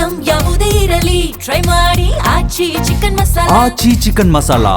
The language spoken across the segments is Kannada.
ಐಟಂ ಯಾವುದೇ ಇರಲಿ ಟ್ರೈ ಮಾಡಿ ಆಚಿ ಚಿಕನ್ ಮಸಾಲಾ. ಆಚಿ ಚಿಕನ್ ಮಸಾಲಾ.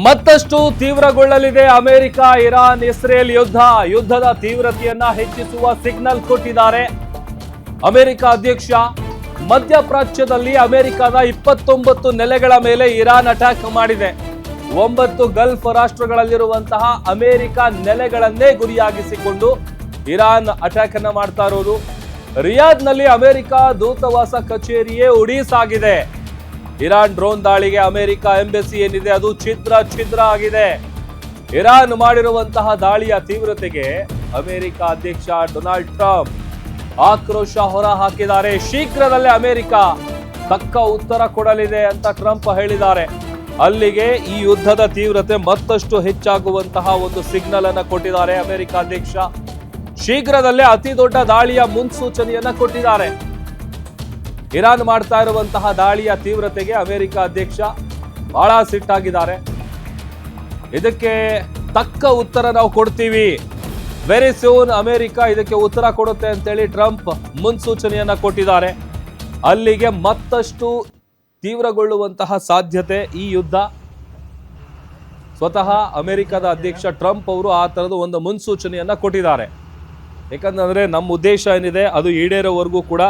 ಮತ್ತಷ್ಟು ತೀವ್ರಗೊಳ್ಳಲಿದೆ ಅಮೆರಿಕ ಇರಾನ್ ಇಸ್ರೇಲ್ ಯುದ್ಧದ ತೀವ್ರತೆಯನ್ನ ಹೆಚ್ಚಿಸುವ ಸಿಗ್ನಲ್ ಕೊಟ್ಟಿದ್ದಾರೆ ಅಮೆರಿಕ ಅಧ್ಯಕ್ಷ. ಮಧ್ಯಪ್ರಾಚ್ಯದಲ್ಲಿ ಅಮೆರಿಕದ 29 ನೆಲೆಗಳ ಮೇಲೆ ಇರಾನ್ ಅಟ್ಯಾಕ್ ಮಾಡಿದೆ. 9 ಗಲ್ಫ್ ರಾಷ್ಟ್ರಗಳಲ್ಲಿರುವಂತಹ ಅಮೆರಿಕ ನೆಲೆಗಳನ್ನೇ ಗುರಿಯಾಗಿಸಿಕೊಂಡು ಇರಾನ್ ಅಟ್ಯಾಕ್ ಅನ್ನ ಮಾಡ್ತಾ ಇರೋದು. ರಿಯಾದ್ನಲ್ಲಿ ಅಮೆರಿಕ ದೂತಾವಾಸ ಕಚೇರಿಯೇ ಉಡೀಸಾಗಿದೆ. ಇರಾನ್ ಡ್ರೋನ್ ದಾಳಿಗೆ ಅಮೆರಿಕ ಎಂಬಸಿ ಏನಿದೆ ಅದು ಛಿದ್ರ ಆಗಿದೆ. ಇರಾನ್ ಮಾಡಿರುವಂತಹ ದಾಳಿಯ ತೀವ್ರತೆಗೆ ಅಮೆರಿಕ ಅಧ್ಯಕ್ಷ ಡೊನಾಲ್ಡ್ ಟ್ರಂಪ್ ಆಕ್ರೋಶ ಹೊರ ಹಾಕಿದ್ದಾರೆ. ಶೀಘ್ರದಲ್ಲೇ ಅಮೆರಿಕ ತಕ್ಕ ಉತ್ತರ ಕೊಡಲಿದೆ ಅಂತ ಟ್ರಂಪ್ ಹೇಳಿದ್ದಾರೆ. ಅಲ್ಲಿಗೆ ಈ ಯುದ್ಧದ ತೀವ್ರತೆ ಮತ್ತಷ್ಟು ಹೆಚ್ಚಾಗುವಂತಹ ಒಂದು ಸಿಗ್ನಲ್ ಅನ್ನ ಕೊಟ್ಟಿದ್ದಾರೆ ಅಮೆರಿಕ ಅಧ್ಯಕ್ಷ. ಶೀಘ್ರದಲ್ಲೇ ಅತಿ ದೊಡ್ಡ ದಾಳಿಯ ಮುನ್ಸೂಚನೆಯನ್ನ ಕೊಟ್ಟಿದ್ದಾರೆ. ಇರಾನ್ ಮಾಡ್ತಾ ಇರುವಂತಹ ದಾಳಿಯ ತೀವ್ರತೆಗೆ ಅಮೆರಿಕ ಅಧ್ಯಕ್ಷ ಬಹಳ ಸಿಟ್ಟಾಗಿದ್ದಾರೆ. ಇದಕ್ಕೆ ತಕ್ಕ ಉತ್ತರ ನಾವು ಕೊಡ್ತೀವಿ, ವೆರಿ ಸೂನ್ ಅಮೆರಿಕ ಇದಕ್ಕೆ ಉತ್ತರ ಕೊಡುತ್ತೆ ಅಂತೇಳಿ ಟ್ರಂಪ್ ಮುನ್ಸೂಚನೆಯನ್ನ ಕೊಟ್ಟಿದ್ದಾರೆ. ಅಲ್ಲಿಗೆ ಮತ್ತಷ್ಟು ತೀವ್ರಗೊಳ್ಳುವಂತಹ ಸಾಧ್ಯತೆ ಈ ಯುದ್ಧ. ಸ್ವತಃ ಅಮೆರಿಕದ ಅಧ್ಯಕ್ಷ ಟ್ರಂಪ್ ಅವರು ಆ ತರದ ಒಂದು ಮುನ್ಸೂಚನೆಯನ್ನ ಕೊಟ್ಟಿದ್ದಾರೆ. ಯಾಕಂತಂದ್ರೆ ನಮ್ಮ ಉದ್ದೇಶ ಏನಿದೆ ಅದು ಈಡೇರೋವರೆಗೂ ಕೂಡ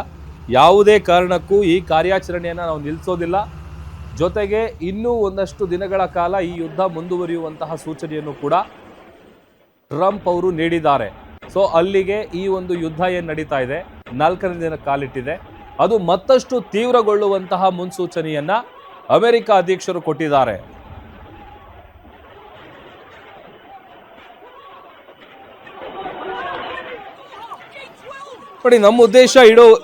ಯಾವುದೇ ಕಾರಣಕ್ಕೂ ಈ ಕಾರ್ಯಾಚರಣೆಯನ್ನು ನಾವು ನಿಲ್ಲಿಸೋದಿಲ್ಲ. ಜೊತೆಗೆ ಇನ್ನೂ ಒಂದಷ್ಟು ದಿನಗಳ ಕಾಲ ಈ ಯುದ್ಧ ಮುಂದುವರಿಯುವಂತಹ ಸೂಚನೆಯನ್ನು ಕೂಡ ಟ್ರಂಪ್ ಅವರು ನೀಡಿದ್ದಾರೆ. ಸೊ ಅಲ್ಲಿಗೆ ಈ ಒಂದು ಯುದ್ಧ ಏನು ನಡೀತಾ ಇದೆ 4ನೇ ದಿನ ಕಾಲಿಟ್ಟಿದೆ. ಅದು ಮತ್ತಷ್ಟು ತೀವ್ರಗೊಳ್ಳುವಂತಹ ಮುನ್ಸೂಚನೆಯನ್ನ ಅಮೆರಿಕ ಅಧ್ಯಕ್ಷರು ಕೊಟ್ಟಿದ್ದಾರೆ. ನೋಡಿ, ನಮ್ಮ ಉದ್ದೇಶ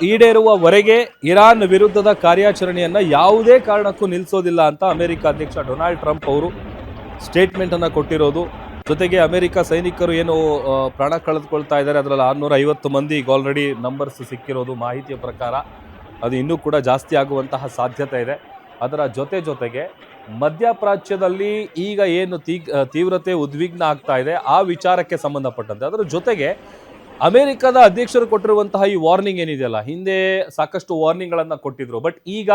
ಈಡೇರುವವರೆಗೆ ಇರಾನ್ ವಿರುದ್ಧದ ಕಾರ್ಯಾಚರಣೆಯನ್ನ ಯಾವುದೇ ಕಾರಣಕ್ಕೂ ನಿಲ್ಲಿಸೋದಿಲ್ಲ ಅಂತ ಅಮೆರಿಕ ಅಧ್ಯಕ್ಷ ಡೊನಾಲ್ಡ್ ಟ್ರಂಪ್ ಅವರು ಸ್ಟೇಟ್ಮೆಂಟ್ ಅನ್ನ ಕೊಟ್ಟಿರೋದು. ಜೊತೆಗೆ ಅಮೆರಿಕ ಸೈನಿಕರು ಏನು ಪ್ರಾಣ ಕಳೆದುಕೊಳ್ತಾ ಇದ್ದಾರೆ ಅದರಲ್ಲಿ 650 ಮಂದಿ ಈಗ ಆಲ್ರೆಡಿ ನಂಬರ್ಸ್ ಸಿಕ್ಕಿರೋದು ಮಾಹಿತಿಯ ಪ್ರಕಾರ. ಅದು ಇನ್ನೂ ಕೂಡ ಜಾಸ್ತಿ ಆಗುವಂತಹ ಸಾಧ್ಯತೆ ಇದೆ. ಅದರ ಜೊತೆಗೆ ಮಧ್ಯಪ್ರಾಚ್ಯದಲ್ಲಿ ಈಗ ಏನು ತೀವ್ರತೆ ಉದ್ವಿಗ್ನ ಆಗ್ತಾ ಇದೆ ಆ ವಿಚಾರಕ್ಕೆ ಸಂಬಂಧಪಟ್ಟಂತೆ, ಅದರ ಜೊತೆಗೆ ಅಮೆರಿಕದ ಅಧ್ಯಕ್ಷರು ಕೊಟ್ಟಿರುವಂತಹ ಈ ವಾರ್ನಿಂಗ್ ಏನಿದೆಯಲ್ಲ, ಹಿಂದೆ ಸಾಕಷ್ಟು ವಾರ್ನಿಂಗ್ಗಳನ್ನ ಕೊಟ್ಟಿದ್ರು. ಬಟ್ ಈಗ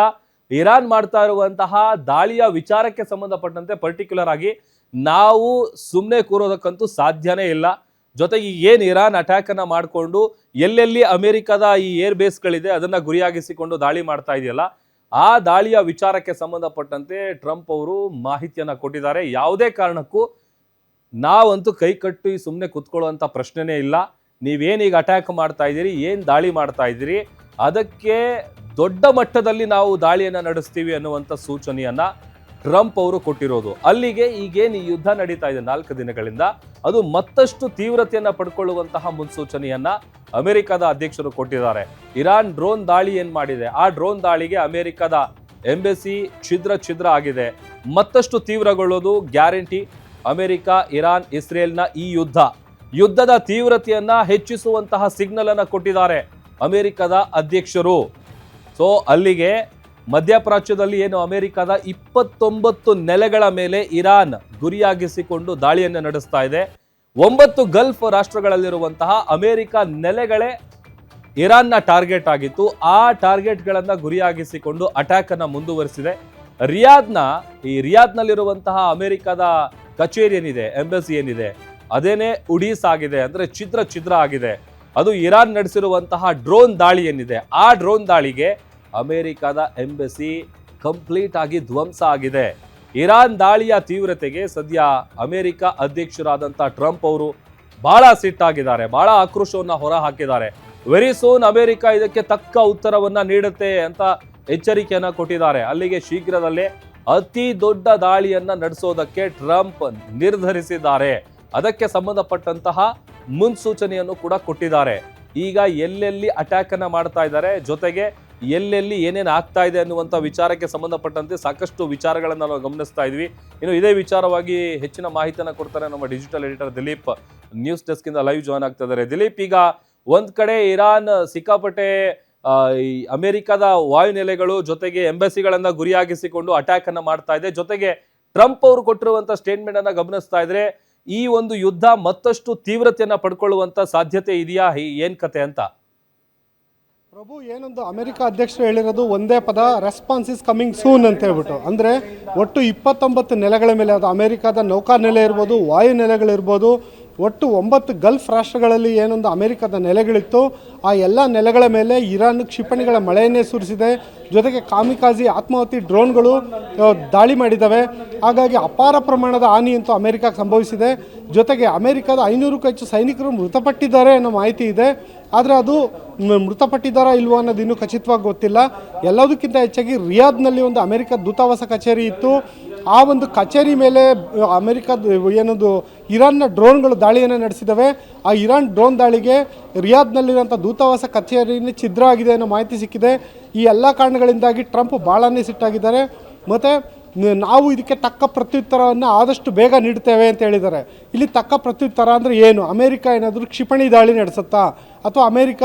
ಇರಾನ್ ಮಾಡ್ತಾ ಇರುವಂತಹ ದಾಳಿಯ ವಿಚಾರಕ್ಕೆ ಸಂಬಂಧಪಟ್ಟಂತೆ ಪರ್ಟಿಕ್ಯುಲರ್ ಆಗಿ ನಾವು ಸುಮ್ಮನೆ ಕೂರೋದಕ್ಕಂತೂ ಸಾಧ್ಯನೇ ಇಲ್ಲ. ಜೊತೆಗೆ ಏನು ಇರಾನ್ ಅಟ್ಯಾಕ್ ಅನ್ನ ಮಾಡಿಕೊಂಡು ಎಲ್ಲೆಲ್ಲಿ ಅಮೆರಿಕದ ಈ ಏರ್ ಬೇಸ್ಗಳಿದೆ ಅದನ್ನ ಗುರಿಯಾಗಿಸಿಕೊಂಡು ದಾಳಿ ಮಾಡ್ತಾ ಇದೆಯಲ್ಲ, ಆ ದಾಳಿಯ ವಿಚಾರಕ್ಕೆ ಸಂಬಂಧಪಟ್ಟಂತೆ ಟ್ರಂಪ್ ಅವರು ಮಾಹಿತಿಯನ್ನ ಕೊಟ್ಟಿದ್ದಾರೆ. ಯಾವುದೇ ಕಾರಣಕ್ಕೂ ನಾವಂತೂ ಕೈ ಕಟ್ಟಿ ಸುಮ್ಮನೆ ಕುತ್ಕೊಳ್ಳುವಂಥ ಪ್ರಶ್ನೆನೇ ಇಲ್ಲ. ನೀವೇನೀಗ ಅಟ್ಯಾಕ್ ಮಾಡ್ತಾ ಇದ್ದೀರಿ, ಏನು ದಾಳಿ ಮಾಡ್ತಾ ಇದ್ದೀರಿ, ಅದಕ್ಕೆ ದೊಡ್ಡ ಮಟ್ಟದಲ್ಲಿ ನಾವು ದಾಳಿಯನ್ನು ನಡೆಸ್ತೀವಿ ಅನ್ನುವಂಥ ಸೂಚನೆಯನ್ನ ಟ್ರಂಪ್ ಅವರು ಕೊಟ್ಟಿರೋದು. ಅಲ್ಲಿಗೆ ಈಗೇನು ಈ ಯುದ್ಧ ನಡೀತಾ ಇದೆ 4 ದಿನಗಳಿಂದ ಅದು ಮತ್ತಷ್ಟು ತೀವ್ರತೆಯನ್ನ ಪಡ್ಕೊಳ್ಳುವಂತಹ ಮುನ್ಸೂಚನೆಯನ್ನ ಅಮೆರಿಕದ ಅಧ್ಯಕ್ಷರು ಕೊಟ್ಟಿದ್ದಾರೆ. ಇರಾನ್ ಡ್ರೋನ್ ದಾಳಿ ಏನ್ ಮಾಡಿದೆ ಆ ಡ್ರೋನ್ ದಾಳಿಗೆ ಅಮೆರಿಕದ ಎಂಬಸಿ ಛಿದ್ರ ಆಗಿದೆ. ಮತ್ತಷ್ಟು ತೀವ್ರಗೊಳ್ಳೋದು ಗ್ಯಾರಂಟಿ. ಅಮೆರಿಕ ಇರಾನ್ ಇಸ್ರೇಲ್ನ ಈ ಯುದ್ಧದ ತೀವ್ರತೆಯನ್ನ ಹೆಚ್ಚಿಸುವಂತಹ ಸಿಗ್ನಲ್ ಅನ್ನ ಕೊಟ್ಟಿದ್ದಾರೆ ಅಮೆರಿಕದ ಅಧ್ಯಕ್ಷರು. ಸೊ ಅಲ್ಲಿಗೆ ಮಧ್ಯಪ್ರಾಚ್ಯದಲ್ಲಿ ಏನು ಅಮೆರಿಕದ 29 ನೆಲೆಗಳ ಮೇಲೆ ಇರಾನ್ ಗುರಿಯಾಗಿಸಿಕೊಂಡು ದಾಳಿಯನ್ನು ನಡೆಸ್ತಾ ಇದೆ. 9 ಗಲ್ಫ್ ರಾಷ್ಟ್ರಗಳಲ್ಲಿರುವಂತಹ ಅಮೆರಿಕ ನೆಲೆಗಳೇ ಇರಾನ್ನ ಟಾರ್ಗೆಟ್ ಆಗಿತ್ತು. ಆ ಟಾರ್ಗೆಟ್ಗಳನ್ನ ಗುರಿಯಾಗಿಸಿಕೊಂಡು ಅಟ್ಯಾಕ್ ಅನ್ನ ಮುಂದುವರಿಸಿದೆ. ರಿಯಾದ್ನಲ್ಲಿರುವಂತಹ ಅಮೆರಿಕದ ಕಚೇರಿ ಏನಿದೆ, ಎಂಬಸಿ ಏನಿದೆ, ಅದೇನೆ ಉಡೀಸಾಗಿದೆ, ಅಂದ್ರೆ ಛಿದ್ರ ಆಗಿದೆ. ಅದು ಇರಾನ್ ನಡೆಸಿರುವಂತಹ ಡ್ರೋನ್ ದಾಳಿ ಏನಿದೆ ಆ ಡ್ರೋನ್ ದಾಳಿಗೆ ಅಮೆರಿಕದ ಎಂಬಸಿ ಕಂಪ್ಲೀಟ್ ಆಗಿ ಧ್ವಂಸ ಆಗಿದೆ. ಇರಾನ್ ದಾಳಿಯ ತೀವ್ರತೆಗೆ ಸದ್ಯ ಅಮೆರಿಕ ಅಧ್ಯಕ್ಷರಾದಂತಹ ಟ್ರಂಪ್ ಅವರು ಬಹಳ ಸಿಟ್ಟಾಗಿದ್ದಾರೆ, ಬಹಳ ಆಕ್ರೋಶವನ್ನ ಹೊರ ಹಾಕಿದ್ದಾರೆ. ವೆರಿ ಸೂನ್ ಅಮೆರಿಕ ಇದಕ್ಕೆ ತಕ್ಕ ಉತ್ತರವನ್ನ ನೀಡುತ್ತೆ ಅಂತ ಎಚ್ಚರಿಕೆಯನ್ನ ಕೊಟ್ಟಿದ್ದಾರೆ. ಅಲ್ಲಿಗೆ ಶೀಘ್ರದಲ್ಲೇ ಅತಿ ದೊಡ್ಡ ದಾಳಿಯನ್ನ ನಡೆಸೋದಕ್ಕೆ ಟ್ರಂಪ್ ನಿರ್ಧರಿಸಿದ್ದಾರೆ. ಅದಕ್ಕೆ ಸಂಬಂಧಪಟ್ಟಂತಹ ಮುನ್ಸೂಚನೆಯನ್ನು ಕೂಡ ಕೊಟ್ಟಿದ್ದಾರೆ. ಈಗ ಎಲ್ಲೆಲ್ಲಿ ಅಟ್ಯಾಕ್ ಅನ್ನ ಮಾಡ್ತಾ ಇದ್ದಾರೆ, ಜೊತೆಗೆ ಎಲ್ಲೆಲ್ಲಿ ಏನೇನು ಆಗ್ತಾ ಇದೆ ಅನ್ನುವಂಥ ವಿಚಾರಕ್ಕೆ ಸಂಬಂಧಪಟ್ಟಂತೆ ಸಾಕಷ್ಟು ವಿಚಾರಗಳನ್ನು ನಾವು ಗಮನಿಸ್ತಾ ಇದ್ವಿ. ಇನ್ನು ಇದೇ ವಿಚಾರವಾಗಿ ಹೆಚ್ಚಿನ ಮಾಹಿತಿಯನ್ನು ಕೊಡ್ತಾರೆ ನಮ್ಮ digital editor Dilip, news desk ಇಂದ ಲೈವ್ ಜಾಯ್ನ್ ಆಗ್ತಾ ಇದ್ದಾರೆ. ದಿಲೀಪ್, ಈಗ ಒಂದ್ ಕಡೆ ಇರಾನ್ ಸಿಕ್ಕಾಪಟ್ಟೆ ಈ ಅಮೆರಿಕದ ವಾಯುನೆಲೆಗಳು ಜೊತೆಗೆ ಎಂಬಸಿಗಳನ್ನ ಗುರಿಯಾಗಿಸಿಕೊಂಡು ಅಟ್ಯಾಕ್ ಅನ್ನ ಮಾಡ್ತಾ ಇದೆ. ಜೊತೆಗೆ ಟ್ರಂಪ್ ಅವರು ಕೊಟ್ಟಿರುವಂತ ಸ್ಟೇಟ್ಮೆಂಟ್ ಅನ್ನ ಗಮನಿಸ್ತಾ ಇದ್ರೆ ಈ ಒಂದು ಯುದ್ಧ ಮತ್ತಷ್ಟು ತೀವ್ರತೆಯನ್ನ ಪಡ್ಕೊಳ್ಳುವಂತ ಸಾಧ್ಯತೆ ಇದೆಯಾ, ಏನ್ ಕತೆ ಅಂತ? ಪ್ರಭು, ಏನೊಂದು ಅಮೆರಿಕ ಅಧ್ಯಕ್ಷರು ಹೇಳಿರೋದು ಒಂದೇ ಪದ, ರೆಸ್ಪಾನ್ಸ್ ಇಸ್ ಕಮಿಂಗ್ ಸೂನ್ ಅಂತ ಹೇಳ್ಬಿಟ್ಟು. ಅಂದರೆ ಒಟ್ಟು 29 ನೆಲೆಗಳ ಮೇಲೆ, ಅದು ಅಮೆರಿಕದ ನೌಕಾನೆಲೆ ಇರ್ಬೋದು, ವಾಯು ನೆಲೆಗಳಿರ್ಬೋದು, ಒಟ್ಟು 9 ಗಲ್ಫ್ ರಾಷ್ಟ್ರಗಳಲ್ಲಿ ಏನೊಂದು ಅಮೆರಿಕದ ನೆಲೆಗಳಿತ್ತು ಆ ಎಲ್ಲ ನೆಲೆಗಳ ಮೇಲೆ ಇರಾನ್ ಕ್ಷಿಪಣಿಗಳ ಮಳೆಯನ್ನೇ ಸುರಿಸಿದೆ. ಜೊತೆಗೆ ಕಾಮಿಕಾಜಿ ಆತ್ಮಾಹುತಿ ಡ್ರೋನ್ಗಳು ದಾಳಿ ಮಾಡಿದ್ದಾವೆ. ಹಾಗಾಗಿ ಅಪಾರ ಪ್ರಮಾಣದ ಹಾನಿಯಂತೂ ಅಮೆರಿಕಕ್ಕೆ ಸಂಭವಿಸಿದೆ. ಜೊತೆಗೆ ಅಮೆರಿಕದ 500ಕ್ಕೂ ಹೆಚ್ಚು ಸೈನಿಕರು ಮೃತಪಟ್ಟಿದ್ದಾರೆ ಅನ್ನೋ ಮಾಹಿತಿ ಇದೆ. ಆದರೆ ಅದು ಮೃತಪಟ್ಟಿದ್ದಾರಾ ಇಲ್ವೋ ಅನ್ನೋದು ಇನ್ನೂ ಖಚಿತವಾಗಿ ಗೊತ್ತಿಲ್ಲ. ಎಲ್ಲದಕ್ಕಿಂತ ಹೆಚ್ಚಾಗಿ ರಿಯಾದ್ನಲ್ಲಿ ಒಂದು ಅಮೆರಿಕ ದೂತಾವಾಸ ಕಚೇರಿ ಇತ್ತು. ಆ ಒಂದು ಕಚೇರಿ ಮೇಲೆ ಅಮೆರಿಕದ ಏನೊಂದು ಇರಾನ್ನ ಡ್ರೋನ್ಗಳು ದಾಳಿಯನ್ನು ನಡೆಸಿದ್ದಾವೆ. ಆ ಇರಾನ್ ಡ್ರೋನ್ ದಾಳಿಗೆ ರಿಯಾದ್ನಲ್ಲಿರುವಂಥ ದೂತಾವಾಸ ಕಚೇರಿನೇ ಛಿದ್ರ ಆಗಿದೆ ಅನ್ನೋ ಮಾಹಿತಿ ಸಿಕ್ಕಿದೆ. ಈ ಎಲ್ಲ ಕಾರಣಗಳಿಂದಾಗಿ ಟ್ರಂಪ್ ಭಾಳನೇ ಸಿಟ್ಟಾಗಿದ್ದಾರೆ. ಮತ್ತು ನಾವು ಇದಕ್ಕೆ ತಕ್ಕ ಪ್ರತ್ಯುತ್ತರವನ್ನು ಆದಷ್ಟು ಬೇಗ ನೀಡ್ತೇವೆ ಅಂತ ಹೇಳಿದ್ದಾರೆ. ಇಲ್ಲಿ ತಕ್ಕ ಪ್ರತ್ಯುತ್ತರ ಅಂದರೆ ಏನು? ಅಮೆರಿಕ ಏನಾದರೂ ಕ್ಷಿಪಣಿ ದಾಳಿ ನಡೆಸುತ್ತಾ, ಅಥವಾ ಅಮೆರಿಕ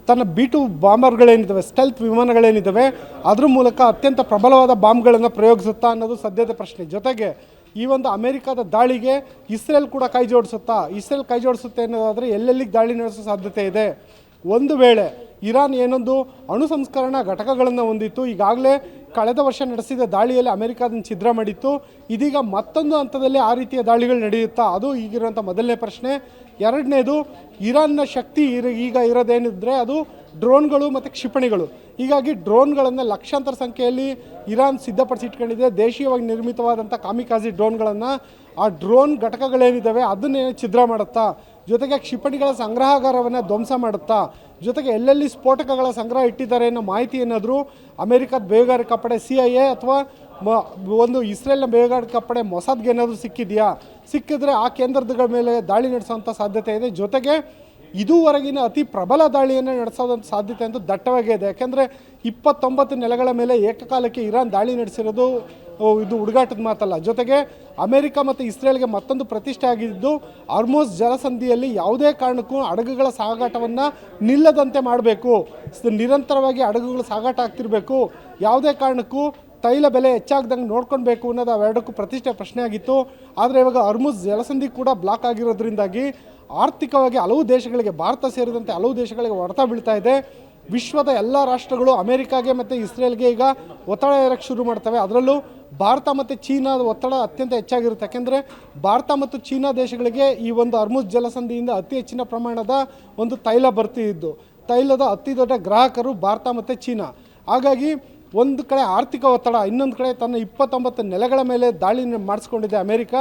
ತನ್ನ B-2 ಬಾಂಬರ್ಗಳೇನಿದ್ದಾವೆ, ಸ್ಟೆಲ್ತ್ ವಿಮಾನಗಳೇನಿದ್ದಾವೆ, ಅದ್ರ ಮೂಲಕ ಅತ್ಯಂತ ಪ್ರಬಲವಾದ ಬಾಂಬ್ಗಳನ್ನು ಪ್ರಯೋಗಿಸುತ್ತಾ ಅನ್ನೋದು ಸದ್ಯದ ಪ್ರಶ್ನೆ. ಜೊತೆಗೆ ಈ ಒಂದು ಅಮೆರಿಕದ ದಾಳಿಗೆ ಇಸ್ರೇಲ್ ಕೂಡ ಕೈ ಜೋಡಿಸುತ್ತಾ? ಇಸ್ರೇಲ್ ಕೈ ಜೋಡಿಸುತ್ತೆ ಅನ್ನೋದಾದರೆ ಎಲ್ಲೆಲ್ಲಿಗೆ ದಾಳಿ ನಡೆಸೋ ಸಾಧ್ಯತೆ ಇದೆ? ಒಂದು ವೇಳೆ ಇರಾನ್ ಏನೊಂದು ಅಣು ಸಂಸ್ಕರಣಾ ಘಟಕಗಳನ್ನು ಹೊಂದಿತ್ತು, ಈಗಾಗಲೇ ಕಳೆದ ವರ್ಷ ನಡೆಸಿದ ದಾಳಿಯಲ್ಲಿ ಅಮೆರಿಕ ಅದನ್ನು ಛಿದ್ರ ಮಾಡಿತ್ತು. ಇದೀಗ ಮತ್ತೊಂದು ಹಂತದಲ್ಲಿ ಆ ರೀತಿಯ ದಾಳಿಗಳು ನಡೆಯುತ್ತಾ? ಅದು ಈಗಿರುವಂಥ ಮೊದಲನೇ ಪ್ರಶ್ನೆ. ಎರಡನೇದು, ಇರಾನ್ನ ಶಕ್ತಿ ಈಗ ಇರೋದೇನಿದ್ರೆ ಅದು ಡ್ರೋನ್ಗಳು ಮತ್ತು ಕ್ಷಿಪಣಿಗಳು. ಹೀಗಾಗಿ ಡ್ರೋನ್ಗಳನ್ನು ಲಕ್ಷಾಂತರ ಸಂಖ್ಯೆಯಲ್ಲಿ ಇರಾನ್ ಸಿದ್ಧಪಡಿಸಿಟ್ಕೊಂಡಿದೆ. ದೇಶೀಯವಾಗಿ ನಿರ್ಮಿತವಾದಂಥ ಕಾಮಿಕಾಜಿ ಡ್ರೋನ್ಗಳನ್ನು, ಆ ಡ್ರೋನ್ ಘಟಕಗಳೇನಿದ್ದಾವೆ ಅದನ್ನೇ ಛಿದ್ರ ಮಾಡುತ್ತಾ? ಜೊತೆಗೆ ಕ್ಷಿಪಣಿಗಳ ಸಂಗ್ರಹಾಗಾರವನ್ನು ಧ್ವಂಸ ಮಾಡುತ್ತಾ? ಜೊತೆಗೆ ಎಲ್ಲೆಲ್ಲಿ ಸ್ಫೋಟಕಗಳ ಸಂಗ್ರಹ ಇಟ್ಟಿದ್ದಾರೆ ಅನ್ನೋ ಮಾಹಿತಿ ಏನಾದರೂ ಅಮೆರಿಕದ ಬೇಹುಗಾರಿಕಾ ಪಡೆ CIA ಅಥವಾ ಒಂದು ಇಸ್ರೇಲ್ನ ಬೇಹುಗಾರಿಕಾ ಪಡೆ ಮೊಸಾದ್ಗೆ ಏನಾದರೂ ಸಿಕ್ಕಿದೆಯಾ? ಸಿಕ್ಕಿದ್ರೆ ಆ ಕೇಂದ್ರಗಳ ಮೇಲೆ ದಾಳಿ ನಡೆಸೋಂಥ ಸಾಧ್ಯತೆ ಇದೆ. ಜೊತೆಗೆ ಇದುವರೆಗಿನ ಅತಿ ಪ್ರಬಲ ದಾಳಿಯನ್ನು ನಡೆಸೋದಂಥ ಸಾಧ್ಯತೆ ಅಂತೂ ದಟ್ಟವಾಗೇ ಇದೆ. ಯಾಕೆಂದರೆ 29 ನೆಲೆಗಳ ಮೇಲೆ ಏಕಕಾಲಕ್ಕೆ ಇರಾನ್ ದಾಳಿ ನಡೆಸಿರೋದು ಇದು ಹುಡುಗಾಟದ ಮಾತಲ್ಲ. ಜೊತೆಗೆ ಅಮೆರಿಕ ಮತ್ತು ಇಸ್ರೇಲ್ಗೆ ಮತ್ತೊಂದು ಪ್ರತಿಷ್ಠೆ ಆಗಿದ್ದು, ಹಾರ್ಮುಜ್ ಜಲಸಂಧಿಯಲ್ಲಿ ಯಾವುದೇ ಕಾರಣಕ್ಕೂ ಹಡಗುಗಳ ಸಾಗಾಟವನ್ನು ನಿಲ್ಲದಂತೆ ಮಾಡಬೇಕು. ನಿರಂತರವಾಗಿ ಹಡಗುಗಳ ಸಾಗಾಟ ಆಗ್ತಿರಬೇಕು. ಯಾವುದೇ ಕಾರಣಕ್ಕೂ ತೈಲ ಬೆಲೆ ಹೆಚ್ಚಾಗ್ದಂಗೆ ನೋಡ್ಕೊಳ್ಬೇಕು ಅನ್ನೋದು ಅವೆರಡಕ್ಕೂ ಪ್ರತಿಷ್ಠೆ ಪ್ರಶ್ನೆ ಆಗಿತ್ತು. ಆದರೆ ಇವಾಗ ಹಾರ್ಮುಜ್ ಜಲಸಂಧಿ ಕೂಡ ಬ್ಲಾಕ್ ಆಗಿರೋದ್ರಿಂದಾಗಿ ಆರ್ಥಿಕವಾಗಿ ಹಲವು ದೇಶಗಳಿಗೆ, ಭಾರತ ಸೇರಿದಂತೆ ಹಲವು ದೇಶಗಳಿಗೆ ಹೊಡೆತ ಬೀಳ್ತಾ ಇದೆ. ವಿಶ್ವದ ಎಲ್ಲ ರಾಷ್ಟ್ರಗಳು ಅಮೆರಿಕಾಗೆ ಮತ್ತು ಇಸ್ರೇಲ್ಗೆ ಈಗ ಒತ್ತಡ ಏರಕ್ಕೆ ಶುರು ಮಾಡ್ತವೆ. ಅದರಲ್ಲೂ ಭಾರತ ಮತ್ತು ಚೀನಾದ ಒತ್ತಡ ಅತ್ಯಂತ ಹೆಚ್ಚಾಗಿರುತ್ತೆ. ಯಾಕೆಂದರೆ ಭಾರತ ಮತ್ತು ಚೀನಾ ದೇಶಗಳಿಗೆ ಈ ಒಂದು ಹಾರ್ಮುಜ್ ಜಲಸಂಧಿಯಿಂದ ಅತಿ ಹೆಚ್ಚಿನ ಪ್ರಮಾಣದ ಒಂದು ತೈಲ ಬರ್ತಿದ್ದು, ತೈಲದ ಅತಿ ದೊಡ್ಡ ಗ್ರಾಹಕರು ಭಾರತ ಮತ್ತು ಚೀನಾ. ಹಾಗಾಗಿ ಒಂದು ಕಡೆ ಆರ್ಥಿಕ ಒತ್ತಡ, ಇನ್ನೊಂದು ಕಡೆ ತನ್ನ 29 ನೆಲೆಗಳ ಮೇಲೆ ದಾಳಿ ಮಾಡಿಸ್ಕೊಂಡಿದೆ ಅಮೆರಿಕ.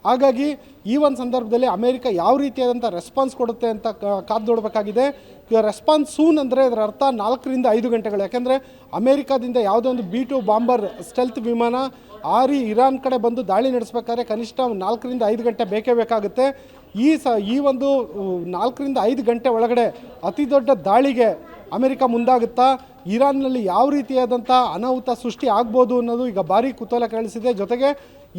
ಹಾಗಾಗಿ ಈ ಒಂದು ಸಂದರ್ಭದಲ್ಲಿ ಅಮೆರಿಕ ಯಾವ ರೀತಿಯಾದಂಥ ರೆಸ್ಪಾನ್ಸ್ ಕೊಡುತ್ತೆ ಅಂತ ಕಾದು ನೋಡಬೇಕಾಗಿದೆ. ರೆಸ್ಪಾನ್ಸ್ ಸೂನ್ ಅಂದರೆ ಇದರ ಅರ್ಥ 4 ರಿಂದ 5 ಗಂಟೆಗಳು. ಯಾಕೆಂದರೆ ಅಮೆರಿಕದಿಂದ ಯಾವುದೋ ಒಂದು B-2 ಬಾಂಬರ್ ಸ್ಟೆಲ್ತ್ ವಿಮಾನ ಆರಿ ಇರಾನ್ ಕಡೆ ಬಂದು ದಾಳಿ ನಡೆಸಬೇಕಾದ್ರೆ ಕನಿಷ್ಠ 4 ರಿಂದ 5 ಗಂಟೆ ಬೇಕೇ ಬೇಕಾಗುತ್ತೆ. ಈ ಒಂದು 4 ರಿಂದ 5 ಗಂಟೆ ಒಳಗಡೆ ಅತಿ ದೊಡ್ಡ ದಾಳಿಗೆ ಅಮೆರಿಕ ಮುಂದಾಗುತ್ತಾ? ಇರಾನ್ನಲ್ಲಿ ಯಾವ ರೀತಿಯಾದಂಥ ಅನಾಹುತ ಸೃಷ್ಟಿ ಆಗ್ಬೋದು ಅನ್ನೋದು ಈಗ ಭಾರಿ ಕುತೂಹಲ ಕೇಳಿಸಿದೆ. ಜೊತೆಗೆ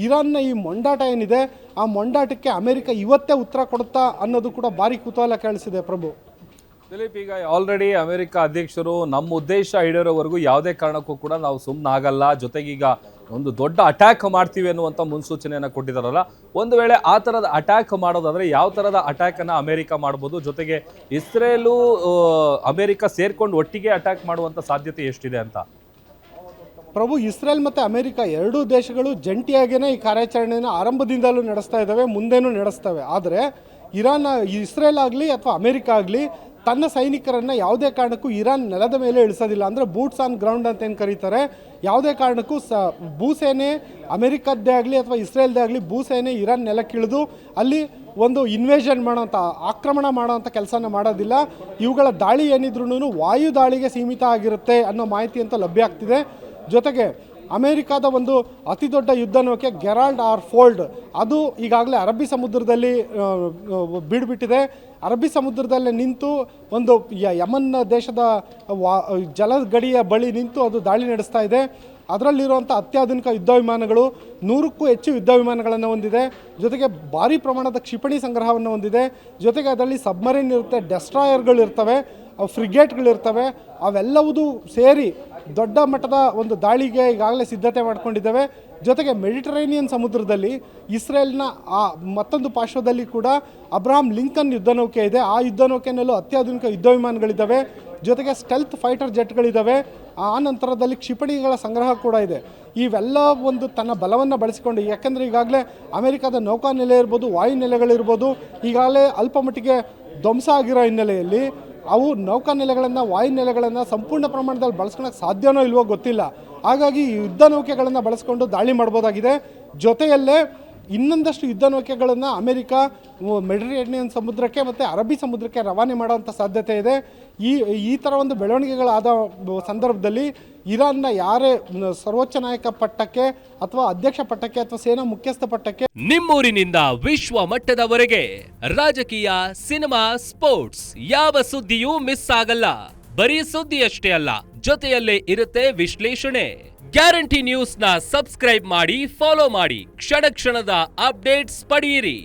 ಇರಾನ್ನ ಈ ಮೊಂಡಾಟ ಏನಿದೆ, ಆ ಮೊಂಡಾಟಕ್ಕೆ ಅಮೆರಿಕ ಇವತ್ತೇ ಉತ್ತರ ಕೊಡುತ್ತಾ ಅನ್ನೋದು ಕೂಡ ಭಾರಿ ಕುತೂಹಲ ಕೇಳಿಸಿದೆ. ಪ್ರಭು, ದಿಲೀಪ್, ಈಗ ಆಲ್ರೆಡಿ ಅಮೆರಿಕ ಅಧ್ಯಕ್ಷರು ನಮ್ಮ ಉದ್ದೇಶ ಈಡೇರೋವರೆಗೂ ಯಾವುದೇ ಕಾರಣಕ್ಕೂ ಕೂಡ ನಾವು ಸುಮ್ಮನಾಗಲ್ಲ, ಜೊತೆಗೆ ಈಗ ಒಂದು ದೊಡ್ಡ ಅಟ್ಯಾಕ್ ಮಾಡ್ತೀವಿ ಅನ್ನುವಂಥ ಮುನ್ಸೂಚನೆಯನ್ನು ಕೊಟ್ಟಿದ್ದಾರಲ್ಲ, ಒಂದು ವೇಳೆ ಆ ಥರದ ಅಟ್ಯಾಕ್ ಮಾಡೋದಾದರೆ ಯಾವ ಥರದ ಅಟ್ಯಾಕನ್ನು ಅಮೆರಿಕ ಮಾಡ್ಬೋದು? ಜೊತೆಗೆ ಇಸ್ರೇಲು ಅಮೆರಿಕ ಸೇರ್ಕೊಂಡು ಒಟ್ಟಿಗೆ ಅಟ್ಯಾಕ್ ಮಾಡುವಂಥ ಸಾಧ್ಯತೆ ಎಷ್ಟಿದೆ ಅಂತ? ಪ್ರಭು, ಇಸ್ರೇಲ್ ಮತ್ತು ಅಮೆರಿಕ ಎರಡೂ ದೇಶಗಳು ಜಂಟಿಯಾಗಿಯೇ ಈ ಕಾರ್ಯಾಚರಣೆಯನ್ನು ಆರಂಭದಿಂದಲೂ ನಡೆಸ್ತಾ ಇದ್ದಾವೆ, ಮುಂದೇನೂ ನಡೆಸ್ತವೆ. ಆದರೆ ಇಸ್ರೇಲ್ ಆಗಲಿ ಅಥವಾ ಅಮೆರಿಕ ಆಗಲಿ ತನ್ನ ಸೈನಿಕರನ್ನು ಯಾವುದೇ ಕಾರಣಕ್ಕೂ ಇರಾನ್ ನೆಲದ ಮೇಲೆ ಇಳಿಸೋದಿಲ್ಲ. ಅಂದರೆ ಬೂಟ್ಸ್ ಆನ್ ಗ್ರೌಂಡ್ ಅಂತ ಏನು ಕರೀತಾರೆ, ಯಾವುದೇ ಕಾರಣಕ್ಕೂ ಭೂಸೇನೆ ಅಮೆರಿಕದ್ದೇ ಆಗಲಿ ಅಥವಾ ಇಸ್ರೇಲ್ದೇ ಆಗಲಿ ಭೂಸೇನೆ ಇರಾನ್ ನೆಲಕ್ಕಿಳಿದು ಅಲ್ಲಿ ಒಂದು ಇನ್ವೇಷನ್ ಮಾಡೋಂಥ, ಆಕ್ರಮಣ ಮಾಡೋವಂಥ ಕೆಲಸನ ಮಾಡೋದಿಲ್ಲ. ಇವುಗಳ ದಾಳಿ ಏನಿದ್ರೂ ವಾಯು ದಾಳಿಗೆ ಸೀಮಿತ ಆಗಿರುತ್ತೆ ಅನ್ನೋ ಮಾಹಿತಿ ಅಂತ ಲಭ್ಯ ಆಗ್ತಿದೆ. ಜೊತೆಗೆ ಅಮೆರಿಕಾದ ಒಂದು ಅತಿ ದೊಡ್ಡ ಯುದ್ಧ ನೌಕೆ ಗೆರಾಲ್ಡ್ ಆರ್ ಫೋಲ್ಡ್ ಅದು ಈಗಾಗಲೇ ಅರಬ್ಬಿ ಸಮುದ್ರದಲ್ಲಿ ಬೀಡುಬಿಟ್ಟಿದೆ. ಅರಬ್ಬಿ ಸಮುದ್ರದಲ್ಲೇ ನಿಂತು ಒಂದು ಯಮನ್ ದೇಶದ ಜಲಗಡಿಯ ಬಳಿ ನಿಂತು ಅದು ದಾಳಿ ನಡೆಸ್ತಾ ಇದೆ. ಅದರಲ್ಲಿರುವಂಥ ಅತ್ಯಾಧುನಿಕ ಯುದ್ಧ ವಿಮಾನಗಳು 100ಕ್ಕೂ ಹೆಚ್ಚು ಯುದ್ಧ ವಿಮಾನಗಳನ್ನು ಹೊಂದಿದೆ. ಜೊತೆಗೆ ಭಾರಿ ಪ್ರಮಾಣದ ಕ್ಷಿಪಣಿ ಸಂಗ್ರಹವನ್ನು ಹೊಂದಿದೆ. ಜೊತೆಗೆ ಅದರಲ್ಲಿ ಸಬ್ಮರೀನ್ ಇರುತ್ತೆ, ಡೆಸ್ಟ್ರಾಯರ್ಗಳಿರ್ತವೆ, ಫ್ರಿಗೇಟ್ಗಳಿರ್ತವೆ. ಅವೆಲ್ಲವೂ ಸೇರಿ ದೊಡ್ಡ ಮಟ್ಟದ ಒಂದು ದಾಳಿಗೆ ಈಗಾಗಲೇ ಸಿದ್ಧತೆ ಮಾಡ್ಕೊಂಡಿದ್ದಾವೆ. ಜೊತೆಗೆ ಮೆಡಿಟರೇನಿಯನ್ ಸಮುದ್ರದಲ್ಲಿ ಇಸ್ರೇಲ್ನ ಮತ್ತೊಂದು ಪಾರ್ಶ್ವದಲ್ಲಿ ಕೂಡ ಅಬ್ರಹಾಂ ಲಿಂಕನ್ ಯುದ್ಧ ನೌಕೆ ಇದೆ. ಆ ಯುದ್ಧ ನೌಕೆಯಲ್ಲೂ ಅತ್ಯಾಧುನಿಕ ಯುದ್ಧ ವಿಮಾನಗಳಿದ್ದಾವೆ. ಜೊತೆಗೆ ಸ್ಟೆಲ್ತ್ ಫೈಟರ್ ಜೆಟ್ಗಳಿದ್ದಾವೆ. ಆ ನಂತರದಲ್ಲಿ ಕ್ಷಿಪಣಿಗಳ ಸಂಗ್ರಹ ಕೂಡ ಇದೆ. ಇವೆಲ್ಲ ಒಂದು ತನ್ನ ಬಲವನ್ನು ಬಳಸಿಕೊಂಡು, ಯಾಕೆಂದರೆ ಈಗಾಗಲೇ ಅಮೆರಿಕದ ನೌಕಾನೆಲೆ ಇರ್ಬೋದು, ವಾಯುನೆಲೆಗಳಿರ್ಬೋದು ಈಗಾಗಲೇ ಅಲ್ಪ ಮಟ್ಟಿಗೆ ಧ್ವಂಸ ಆಗಿರೋ ಹಿನ್ನೆಲೆಯಲ್ಲಿ ಅವು ನೌಕಾನೆಲೆಗಳನ್ನು, ವಾಯುನೆಲೆಗಳನ್ನು ಸಂಪೂರ್ಣ ಪ್ರಮಾಣದಲ್ಲಿ ಬಳಸ್ಕೊಳ್ಳೋಕೆ ಸಾಧ್ಯನೋ ಇಲ್ವೋ ಗೊತ್ತಿಲ್ಲ. ಹಾಗಾಗಿ ಈ ಯುದ್ಧ ನೌಕೆಗಳನ್ನು ಬಳಸ್ಕೊಂಡು ದಾಳಿ ಮಾಡ್ಬೋದಾಗಿದೆ. ಜೊತೆಯಲ್ಲೇ ಇನ್ನೊಂದಷ್ಟು ಯುದ್ಧ ನೌಕೆಗಳನ್ನು ಅಮೆರಿಕ ಮೆಡಿಟರೇನಿಯನ್ ಸಮುದ್ರಕ್ಕೆ ಮತ್ತು ಅರಬ್ಬಿ ಸಮುದ್ರಕ್ಕೆ ರವಾನೆ ಮಾಡೋವಂಥ ಸಾಧ್ಯತೆ ಇದೆ. ಈ ಥರ ಒಂದು ಬೆಳವಣಿಗೆಗಳಾದ ಸಂದರ್ಭದಲ್ಲಿ ಇರಾನ್ನ ಯಾರೇ ಸರ್ವೋಚ್ಚ ನಾಯಕ ಪಟ್ಟಕ್ಕೆ ಅಥವಾ ಅಧ್ಯಕ್ಷ ಪಟ್ಟಕ್ಕೆ ಅಥವಾ ಸೇನಾ ಮುಖ್ಯಸ್ಥ ಪಟ್ಟಕ್ಕೆ ನಿಮ್ಮೂರಿನಿಂದ ವಿಶ್ವ ಮಟ್ಟದವರೆಗೆ ರಾಜಕೀಯ, ಸಿನಿಮಾ, ಸ್ಪೋರ್ಟ್ಸ್ ಯಾವ ಸುದ್ದಿಯೂ ಮಿಸ್ ಆಗಲ್ಲ. ಬರೀ ಸುದ್ದಿಯಷ್ಟೇ ಅಲ್ಲ, ಜೊತೆಯಲ್ಲೇ ಇರುತ್ತೆ ವಿಶ್ಲೇಷಣೆ. ಗ್ಯಾರಂಟಿ ನ್ಯೂಸ್ ನ ಸಬ್ಸ್ಕ್ರೈಬ್ ಮಾಡಿ, ಫಾಲೋ ಮಾಡಿ, ಕ್ಷಣ ಕ್ಷಣದ ಅಪ್ಡೇಟ್ಸ್ ಪಡೆಯಿರಿ.